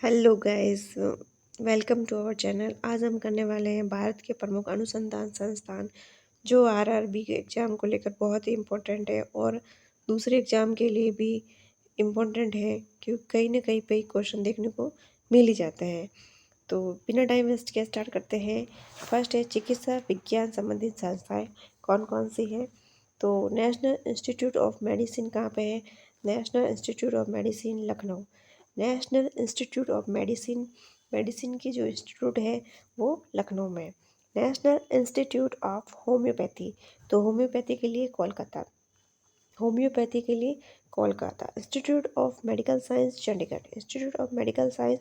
Hello guys, welcome to our channel. आज हम करने वाले हैं भारत के प्रमुख अनुसंधान संस्थान जो आरआरबी के एग्ज़ाम को लेकर बहुत ही इम्पोर्टेंट है और दूसरे एग्ज़ाम के लिए भी इम्पोर्टेंट है, क्योंकि कहीं ना कहीं पे क्वेश्चन देखने को मिल ही जाते हैं। तो बिना टाइम वेस्ट के स्टार्ट करते हैं। फर्स्ट है चिकित्सा विज्ञान संबंधित संस्थाएं कौन कौन सी है। तो नेशनल इंस्टीट्यूट ऑफ मेडिसिन कहाँ पे है? National institute of medicine Lucknow. National institute of medicine medicine की जो इंस्टीट्यूट है वो लखनऊ में। नेशनल इंस्टीट्यूट ऑफ होम्योपैथी, तो होम्योपैथी के लिए कोलकाता। होम्योपैथी के लिए Kolkata. Institute of medical science Chandigarh. Institute of medical science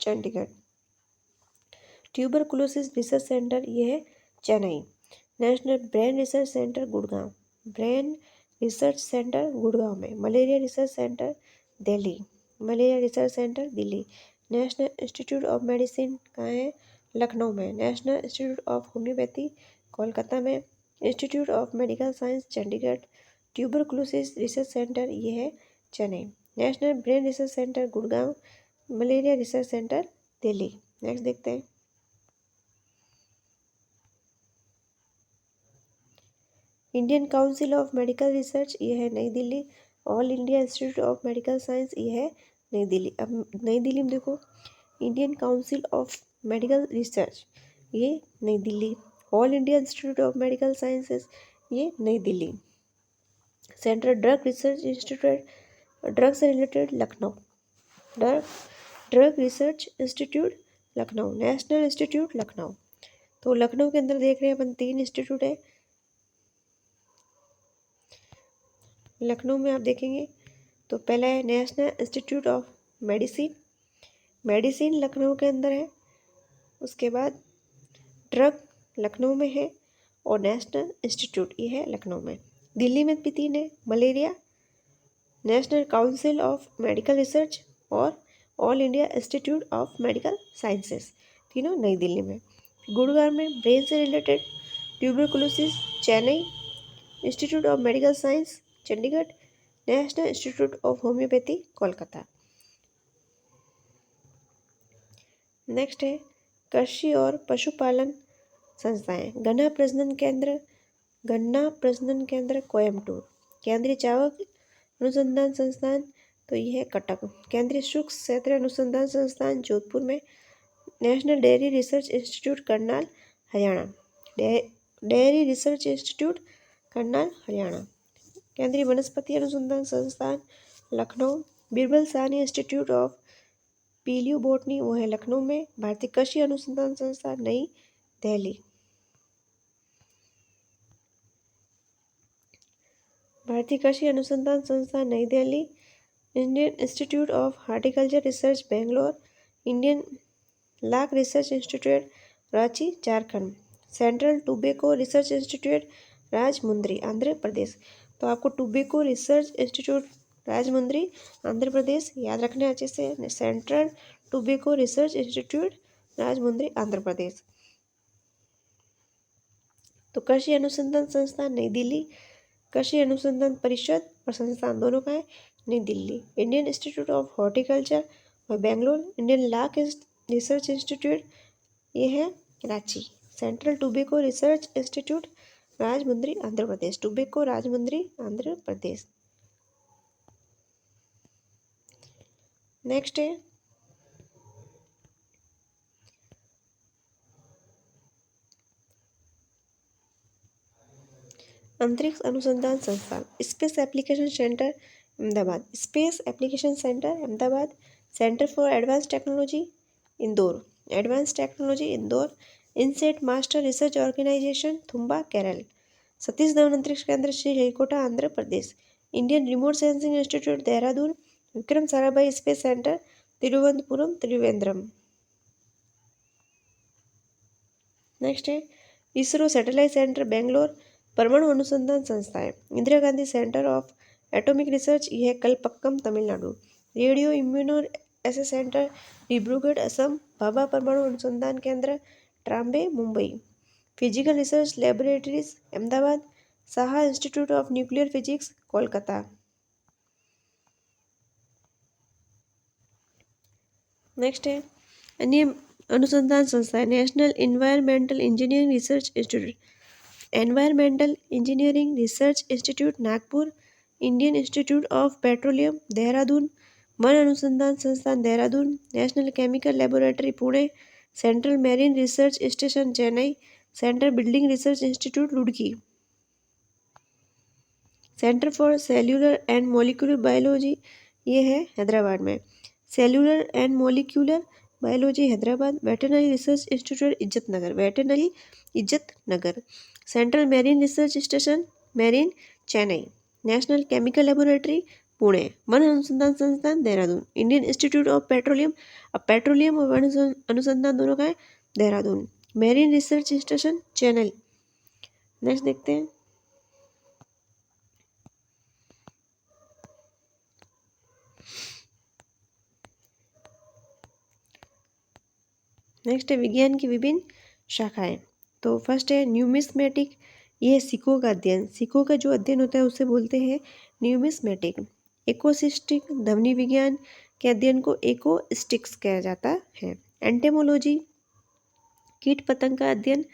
Chandigarh. Tuberculosis research centre ये है Chennai. National brain research centre Gurgaon. Brain research centre Gurgaon में। Malaria research centre Delhi. Malaria research centre Delhi. National institute of medicine कहाँ है? लखनऊ में। National institute of homeopathy Kolkata में। Institute of medical science Chandigarh. Tuberculosis research centre ये है Chennai. National brain research centre Gurgaon. Malaria research centre Delhi. Next देखते हैं। Indian council of medical research ये है नई Delhi. All India institute of medical science ये है नई दिल्ली। अब नई दिल्ली में देखो, Indian council of medical research ये नई Delhi. All India institute of medical sciences ये नई Delhi. Central drug research institute drug से related Lucknow. Drug drug research institute Lucknow. National institute Lucknow. तो लखनऊ के अंदर देख रहे हैं अपन 3 इंस्टीट्यूट है। लखनऊ में आप देखेंगे तो पहला है national institute of medicine. Medicine Lucknow के अंदर है। उसके बाद ड्रग लखनऊ में है और नेशनल इंस्टीट्यूट ये है लखनऊ में। दिल्ली में भी 3 है, malaria, national council of medical research और all India institute of medical sciences, तीनों नई दिल्ली में। गुड़गांव में ब्रेन से related tuberculosis Chennai. Institute of medical science Chandigarh. National institute of homeopathy Kolkata. Next है कृषि और पशुपालन संस्थाएं। गन्ना प्रजनन केंद्र कोयम्बटूर। केंद्रीय चावल अनुसंधान संस्थान तो यह है कटक। केंद्रीय शुष्क क्षेत्र अनुसंधान संस्थान जोधपुर में। National dairy research institute Karnal Haryana. Dairy research institute Karnal Haryana. केंद्रीय वनस्पति अनुसंधान संस्थान Lucknow. Birbal Sahni institute of palaeo botany वो है लखनऊ में। भारतीय कृषि अनुसंधान संस्थान नई दिल्ली। भारतीय कृषि अनुसंधान संस्थान नई Delhi. Indian institute of horticulture research Bangalore. Indian lac research institute Ranchi Jharkhand. Central tobacco research institute Rajahmundry Andhra Pradesh. तो आपको tobacco research institute Rajahmundry Andhra Pradesh याद रखना है अच्छे से। Central tobacco research institute Rajahmundry Andhra Pradesh. तो कृषि अनुसंधान संस्थान नई दिल्ली। कृषि अनुसंधान परिषद और संस्थान दोनों का है नई Delhi. Indian institute of horticulture और Bangalore. Indian lac research institute ये है Ranchi. Central tobacco research institute Rajahmundry Andhra Pradesh. Tobacco Rajahmundry Andhra Pradesh. Next है अंतरिक्ष अनुसंधान संस्थान। Space application centre Ahmedabad. Space application centre Ahmedabad. Centre for advance technology Indore. Advance technology Indore. INSAT master research organisation Thumba Kerala. Satish Dhawan अंतरिक्ष केंद्र Sriharikota Andhra Pradesh. Indian remote sensing institute Dehradun. Vikram Sarabhai space centre Thiruvananthapuram Trivandrum. Next है ISRO satellite centre Bangalore. परमाणु अनुसंधान संस्थाएं Indira Gandhi centre of atomic research यह कलपक्कम तमिलनाडु। रेडियो इम्यूनो एसे centre Dibrugarh Assam. Bhabha परमाणु अनुसंधान केंद्र Trombay Mumbai. Physical research laboratories Ahmedabad. Saha institute of nuclear physics Kolkata. Next है अन्य अनुसंधान संस्था, national environmental engineering research institute, environmental engineering research institute Nagpur, Indian institute of petroleum Dehradun, one अनुसंधान संस्थान Dehradun, national chemical laboratory Pune, central marine research station Chennai, central building research institute Roorkee, centre for cellular and molecular biology ये है हैदराबाद में, cellular and molecular biology Hyderabad, veterinary research institute Izzat Nagar, veterinary Izzat Nagar, central marine research station marine Chennai, national chemical laboratory Pune, वन अनुसंधान संस्थान Dehradun, Indian institute of petroleum, अब petroleum और वन अनुसंधान दोनों का है Dehradun, marine research station Chennai. Next देखते हैं नेक्स्ट है विज्ञान की विभिन्न शाखाएं। तो फर्स्ट है न्यूमिस्मेटिक, ये सिक्कों का अध्ययन, सिक्कों का जो अध्ययन होता है उसे बोलते हैं न्यूमिस्मेटिक। इकोसिस्टिक, ध्वनि विज्ञान के अध्ययन को इकोस्टिक्स कहा जाता है। एंटेमोलॉजी, कीट पतंग का अध्ययन।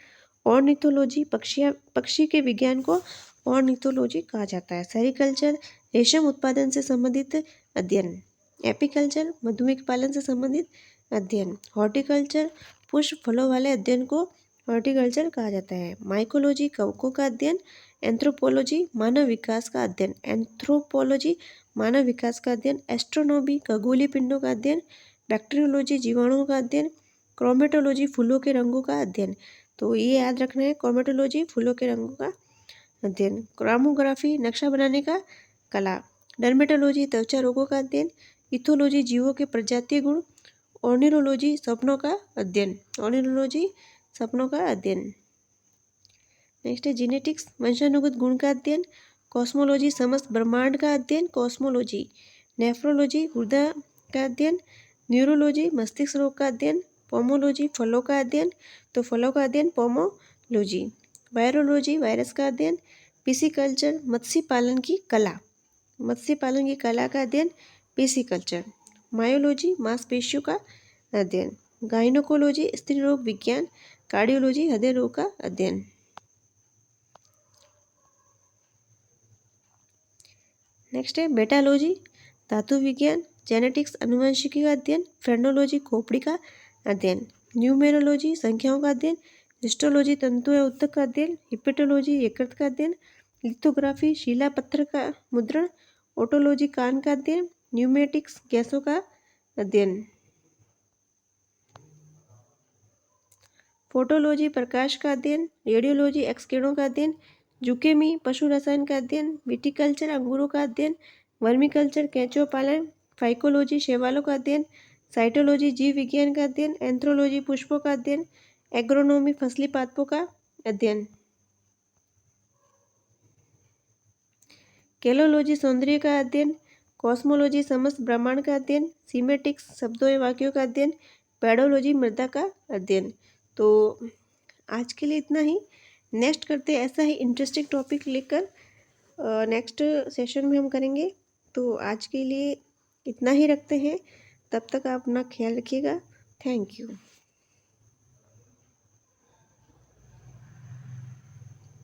ऑर्निथोलॉजी, पक्षी के विज्ञान को ऑर्निथोलॉजी कहा जाता है। सेरिकल्चर, रेशम उत्पादन से संबंधित अध्ययन। एपीकल्चर, मधुमक्खी पालन से संबंधित अध्ययन। हॉर्टिकल्चर, पुष्प फलों वाले अध्ययन को हॉर्टिकल्चर कहा जाता है। माइकोलॉजी, कवकों का अध्ययन। एंथ्रोपोलॉजी, मानव विकास का अध्ययन, एंथ्रोपोलॉजी मानव विकास का अध्ययन। एस्ट्रोनॉमी, खगोलीय पिंडों का अध्ययन। बैक्टीरियोलॉजी, जीवाणुओं का अध्ययन। क्रोमेटोलॉजी, फूलों के रंगों का अध्ययन। तो ये याद रखना है, क्रोमेटोलॉजी फूलों के रंगों का अध्ययन। क्रोमोग्राफी, नक्शा बनाने का कला। डर्मेटोलॉजी, त्वचा रोगों का अध्ययन। इथोलॉजी, जीवों के प्रजातीय गुण। ऑर्निथोलॉजी, सपनों का अध्ययन, ऑर्निथोलॉजी सपनों का अध्ययन। नेक्स्ट है जीनेटिक्स, वंशानुगत गुण का अध्ययन। कॉस्मोलॉजी, समस्त ब्रह्मांड का अध्ययन, कॉस्मोलॉजी। नेफ्रोलॉजी, हृदय का अध्ययन। न्यूरोलॉजी, मस्तिष्क रोग का अध्ययन। पोमोलॉजी, फलों का अध्ययन, तो फलों का अध्ययन पोमोलॉजी। वायरोलॉजी, वायरस का अध्ययन। पिसिकल्चर, मत्स्य पालन की कला, मत्स्य पालन की कला का अध्ययन, पिसिकल्चर। मायोलॉजी, मांसपेशियों का अध्ययन। गाइनोकोलॉजी, स्त्री रोग विज्ञान। कार्डियोलॉजी, हृदय रोग का अध्ययन। नेक्स्ट है मेटालॉजी, धातु विज्ञान। जेनेटिक्स, अनुवंशिकी का अध्ययन। फ्रेनोलॉजी, खोपड़ी का अध्ययन। न्यूमेरोलॉजी, संख्याओं का अध्ययन। हिस्टोलॉजी, तंतु या ऊतक का अध्ययन। हिपेटोलॉजी, यकृत का अध्ययन। लिथोग्राफी, शिला पत्थर का मुद्रण। ओटोलॉजी, कान का अध्ययन। न्यूमेटिक्स, गैसों का अध्ययन। फोटोलॉजी, प्रकाश का अध्ययन। रेडियोलॉजी, एक्स किरणों का अध्ययन। जुकेमी, पशु रसायन का अध्ययन। विटिकल्चर, अंगूरों का अध्ययन। वर्मिकल्चर, केंचुआ पालन। फाइकोलॉजी, शैवालों का अध्ययन। साइटोलॉजी, जीव विज्ञान का अध्ययन। एंथ्रोलॉजी, पुष्पों का अध्ययन। एग्रोनॉमी, फसली पादपों का अध्ययन। केलोलॉजी, सौंदर्य का अध्ययन। कॉस्मोलॉजी, समस्त ब्रह्मांड का अध्ययन। सीमेटिक्स, शब्दों या वाक्यों का अध्ययन। पैडोलॉजी, मृदा का अध्ययन। तो आज के लिए इतना ही। नेक्स्ट करते हैं ऐसा ही इंटरेस्टिंग टॉपिक लेकर, नेक्स्ट सेशन में हम करेंगे। तो आज के लिए इतना ही रखते हैं, तब तक आप अपना ख्याल रखिएगा। Thank you.